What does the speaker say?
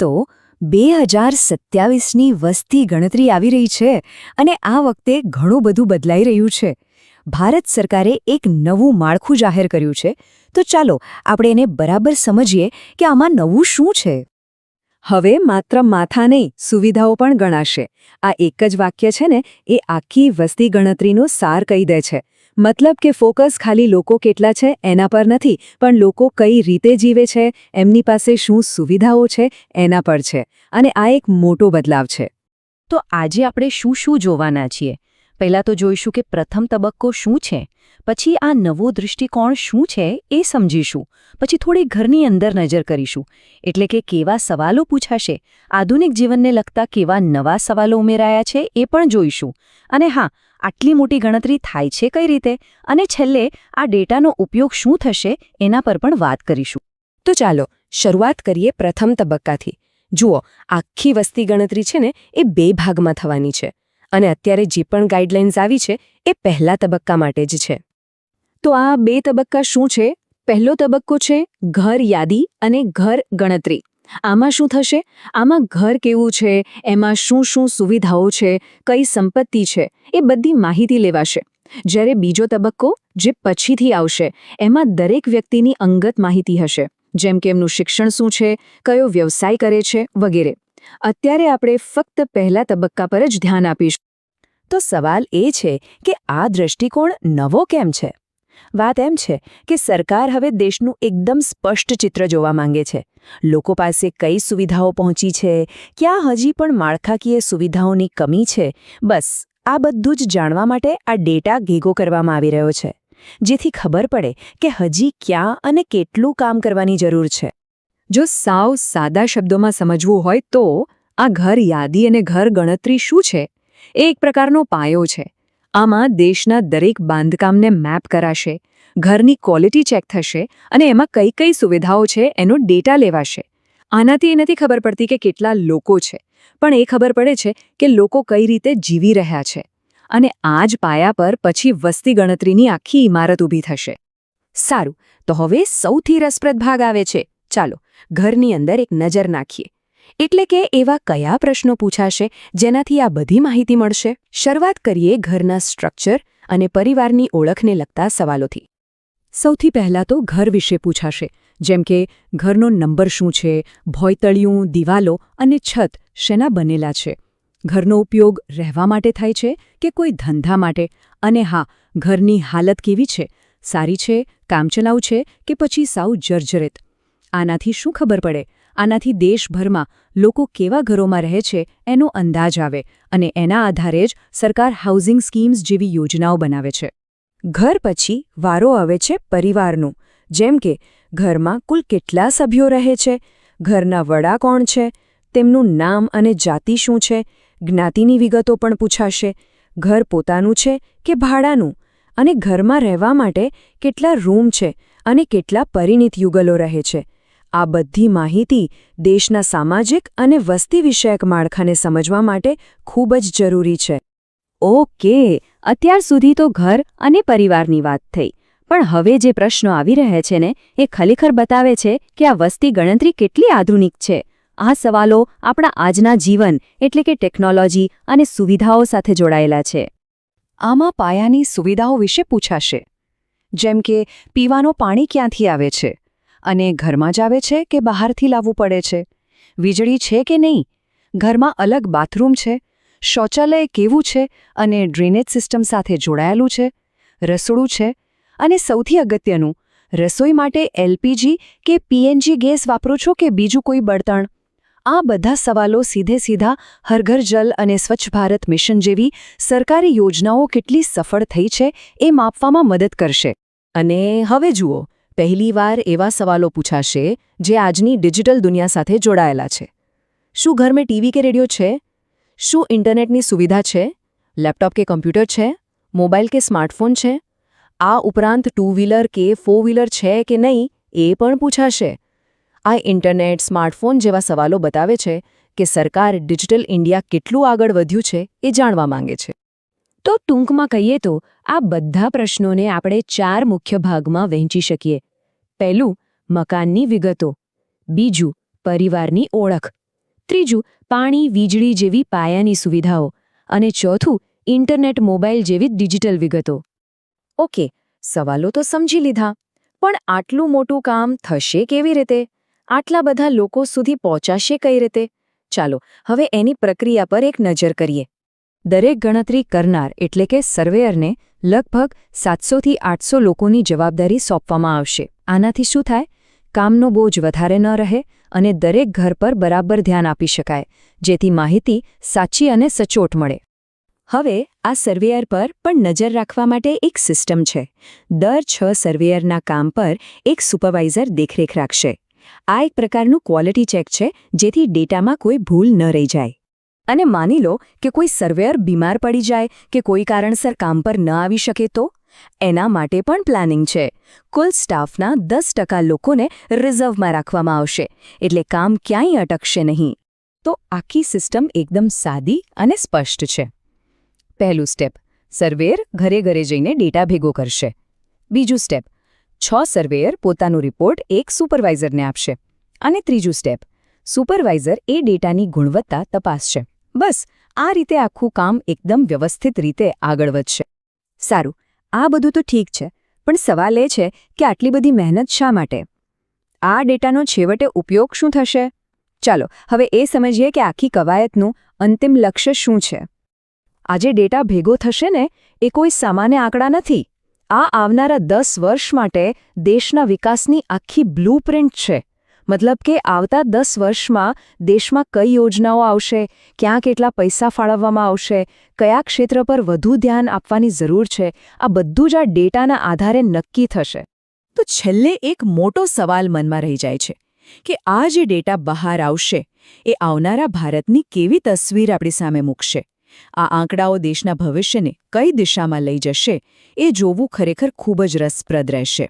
તો 2027ની વસ્તી ગણતરી આવી રહી છે અને આ વખતે ઘણું બધું બદલાઈ રહ્યું છે. ભારત સરકારે એક નવું માળખું જાહેર કર્યું છે, તો ચાલો આપણે એને બરાબર સમજીએ કે આમાં નવું શું છે. હવે માત્ર માથા નહીં, સુવિધાઓ પણ ગણાશે. આ એક જ વાક્ય છે ને, એ આખી વસ્તી ગણતરીનો સાર કહી દે છે. મતલબ કે ફોકસ ખાલી લોકો કેટલા છે એના પર નથી, પણ લોકો કઈ રીતે જીવે છે, એમની પાસે શું સુવિધાઓ છે એના પર છે. અને આ એક મોટો બદલાવ છે. તો આજે આપણે શું શું જોવાના છીએ? પહેલાં તો જોઈશું કે પ્રથમ તબક્કો શું છે, પછી આ નવો દૃષ્ટિકોણ શું છે એ સમજીશું, પછી થોડી ઘરની અંદર નજર કરીશું, એટલે કે કેવા સવાલો પૂછાશે, આધુનિક જીવનને લગતા કેવા નવા સવાલો ઉમેરાયા છે એ પણ જોઈશું. અને હા, આટલી મોટી ગણતરી થાય છે કઈ રીતે, અને છેલ્લે આ ડેટાનો ઉપયોગ શું થશે એના પર પણ વાત કરીશું. તો ચાલો શરૂઆત કરીએ પ્રથમ તબક્કાથી. જુઓ, આખી વસ્તી ગણતરી છે ને એ 2 ભાગમાં થવાની છે, અને અત્યારે જે પણ ગાઈડલાઇન્સ આવી છે એ પહેલા તબક્કા માટે જ છે. તો આ 2 તબક્કા શું છે? પહેલો તબક્કો છે ઘર યાદી અને ઘર ગણતરી. આમાં શું થશે? આમાં ઘર કેવું છે, એમાં શું શું સુવિધાઓ છે, કઈ સંપત્તિ છે, એ બધી માહિતી લેવાશે. જ્યારે બીજો તબક્કો જે પછીથી આવશે, એમાં દરેક વ્યક્તિની અંગત માહિતી હશે, જેમ કે એમનું શિક્ષણ શું છે, કયો વ્યવસાય કરે છે વગેરે. અત્યારે આપણે ફક્ત પહેલા તબક્કા પર જ ધ્યાન આપીશું. તો સવાલ એ છે કે આ દૃષ્ટિકોણ નવો કેમ છે? વાત એમ છે કે સરકાર હવે દેશનું એકદમ સ્પષ્ટ ચિત્ર જોવા માંગે છે. લોકો પાસે કઈ સુવિધાઓ પહોંચી છે, ક્યાં હજી પણ માળખાકીય સુવિધાઓની કમી છે, બસ આ બધું જ જાણવા માટે આ ડેટા ભેગો કરવામાં આવી રહ્યો છે, જેથી ખબર પડે કે હજી ક્યાં અને કેટલું કામ કરવાની જરૂર છે. જો સાવ સાદા શબ્દોમાં સમજવું હોય તો આ ઘર યાદી અને ઘર ગણતરી શું છે? એ એક પ્રકારનો પાયો છે. આમાં દેશના દરેક બાંધકામને મેપ કરાશે, ઘરની ક્વોલિટી ચેક થશે અને એમાં કઈ કઈ સુવિધાઓ છે એનો ડેટા લેવાશે. આનાથી એ નથી ખબર પડતી કે કેટલા લોકો છે, પણ એ ખબર પડે છે કે લોકો કઈ રીતે જીવી રહ્યા છે. અને આ જ પાયા પર પછી વસ્તી ગણતરીની આખી ઇમારત ઊભી થશે. સારું, તો હવે સૌથી રસપ્રદ ભાગ આવે છે. ચાલો ઘરની અંદર એક નજર નાખીએ. એટલે કે એવા કયા પ્રશ્નો પૂછાશે જેનાથી આ બધી માહિતી મળશે? શરૂઆત કરીએ ઘરના સ્ટ્રક્ચર અને પરિવારની ઓળખને લગતા સવાલોથી. સૌથી પહેલાં તો ઘર વિશે પૂછાશે, જેમ કે ઘરનો નંબર શું છે, ભોંયતળિયું, દિવાલો અને છત શેના બનેલા છે, ઘરનો ઉપયોગ રહેવા માટે થાય છે કે કોઈ ધંધા માટે, અને હા, ઘરની હાલત કેવી છે, સારી છે, કામચલાઉ છે કે પછી સાવ જર્જરિત. આનાથી શું ખબર પડે? આનાથી દેશભરમાં લોકો કેવા ઘરોમાં રહે છે એનો અંદાજ આવે, અને એના આધારે જ સરકાર હાઉસિંગ સ્કીમ્સ જેવી યોજનાઓ બનાવે છે. ઘર પછી વારો આવે છે પરિવારનું, જેમ કે ઘરમાં કુલ કેટલા સભ્યો રહે છે, ઘરના વડા કોણ છે, તેમનું નામ અને જાતિ શું છે, જ્ઞાતિની વિગતો પણ પૂછાશે, ઘર પોતાનું છે કે ભાડાનું, અને ઘરમાં રહેવા માટે કેટલા રૂમ છે અને કેટલા પરિણીત યુગલો રહે છે. આ બધી માહિતી દેશના સામાજિક અને વસ્તી વિષયક માળખાને સમજવા માટે ખૂબ જ જરૂરી છે. ઓકે, અત્યાર સુધી તો ઘર અને પરિવારની વાત થઈ, પણ હવે જે પ્રશ્નો આવી રહ્યા છે ને એ ખરેખર બતાવે છે કે આ વસ્તી ગણતરી કેટલી આધુનિક છે. આ સવાલો આપણા આજના જીવન એટલે કે ટેકનોલોજી અને સુવિધાઓ સાથે જોડાયેલા છે. આમાં પાયાની સુવિધાઓ વિશે પૂછાશે, જેમ કે પીવાનું પાણી ક્યાંથી આવે છે, અને ઘરમાં જ આવે છે કે બહારથી લાવવું પડે છે, વીજળી છે કે નહીં, ઘરમાં અલગ બાથરૂમ છે, શૌચાલય કેવું છે અને ડ્રેનેજ સિસ્ટમ સાથે જોડાયેલું છે, રસોડું છે, અને સૌથી અગત્યનું, રસોઈ માટે એલપીજી કે પીએનજી ગેસ વાપરો છો કે બીજું કોઈ બળતણ. આ બધા સવાલો સીધા હર ઘર જલ અને સ્વચ્છ ભારત મિશન જેવી સરકારી યોજનાઓ કેટલી સફળ થઈ છે એ માપવામાં મદદ કરશે. અને હવે જુઓ, પહેલીવાર એવા સવાલો પૂછાશે જે આજની ડિજિટલ દુનિયા સાથે જોડાયેલા છે. શું ઘરમાં ટીવી કે રેડિયો છે? શું ઇન્ટરનેટની સુવિધા છે? લેપટોપ કે કમ્પ્યુટર છે? મોબાઈલ કે સ્માર્ટફોન છે? આ ઉપરાંત 2 વ્હીલર કે 4 વ્હીલર છે કે નહીં એ પણ પૂછાશે. આ ઇન્ટરનેટ, સ્માર્ટફોન જેવા સવાલો બતાવે છે કે સરકાર ડિજિટલ ઇન્ડિયા કેટલું આગળ વધ્યું છે એ જાણવા માંગે છે. તો ટૂંકમાં કહીએ તો આ બધા પ્રશ્નોને આપણે 4 મુખ્ય ભાગમાં વહેંચી શકીએ. પહેલું, મકાનની વિગતો. બીજું, પરિવારની ઓળખ. ત્રીજું પાણી વીજળી જેવી પાયાની સુવિધાઓ અને ચોથું ઇન્ટરનેટ મોબાઈલ જેવી ડિજિટલ વિગતો. ઓકે, સવાલો તો સમજી લીધા, પણ આટલું મોટું કામ થશે કેવી રીતે? આટલા બધા લોકો સુધી પહોંચાશે કઈ રીતે? ચાલો હવે એની પ્રક્રિયા પર એક નજર કરીએ. દરેક ગણતરી કરનાર એટલે કે સર્વેયરને લગભગ 700થી 800 લોકોની જવાબદારી સોંપવામાં આવશે. આનાથી શું થાય? કામનો બોજ વધારે ન રહે અને દરેક ઘર પર બરાબર ધ્યાન આપી શકાય, જેથી માહિતી સાચી અને સચોટ મળે. હવે આ સર્વેયર પર પણ નજર રાખવા માટે એક સિસ્ટમ છે. દર 6 સર્વેયરના કામ પર એક સુપરવાઇઝર દેખરેખ રાખશે. આ એક પ્રકારનું ક્વોલિટી ચેક છે, જેથી ડેટામાં કોઈ ભૂલ ન રહી જાય. અને માની લો કે કોઈ સર્વેયર બીમાર પડી જાય કે કોઈ કારણસર કામ પર ન આવી શકે તો? એના માટે પણ પ્લાનિંગ છે. કુલ સ્ટાફના 10% લોકોને રિઝર્વમાં રાખવામાં આવશે, એટલે કામ ક્યાંય અટકશે નહીં. તો આખી સિસ્ટમ એકદમ સાદી અને સ્પષ્ટ છે. પહેલું સ્ટેપ, સર્વેયર ઘરે ઘરે જઈને ડેટા ભેગો કરશે. બીજું સ્ટેપ, 6 સર્વેયર પોતાનો રિપોર્ટ એક સુપરવાઇઝરને આપશે. અને ત્રીજું સ્ટેપ, સુપરવાઇઝર એ ડેટાની ગુણવત્તા તપાસશે. બસ આ રીતે આખું કામ એકદમ વ્યવસ્થિત રીતે આગળ વધશે. સારું, આ બધું તો ઠીક છે, પણ સવાલ એ છે કે આટલી બધી મહેનત શા માટે? આ ડેટાનો છેવટે ઉપયોગ શું થશે? ચાલો હવે એ સમજીએ કે આખી કવાયતનું અંતિમ લક્ષ્ય શું છે. આ જે ડેટા ભેગો થશે ને, એ કોઈ સામાન્ય આંકડા નથી. આ આવનારા 10 વર્ષ માટે દેશના વિકાસની આખી બ્લૂપ્રિન્ટ છે. મતલબ કે આવતા 10 વર્ષમાં દેશમાં કઈ યોજનાઓ આવશે, ક્યાં કેટલા પૈસા ફાળવવામાં આવશે, કયા ક્ષેત્ર પર વધુ ધ્યાન આપવાની જરૂર છે, આ બધું જ આ ડેટાના આધારે નક્કી થશે. તો છેલ્લે એક મોટો સવાલ મનમાં રહી જાય છે કે આ જે ડેટા બહાર આવશે, એ આવનારા ભારતની કેવી તસવીર આપણી સામે મૂકશે? આ આંકડાઓ દેશના ભવિષ્યને કઈ દિશામાં લઈ જશે, એ જોવું ખરેખર ખૂબ જ રસપ્રદ રહેશે.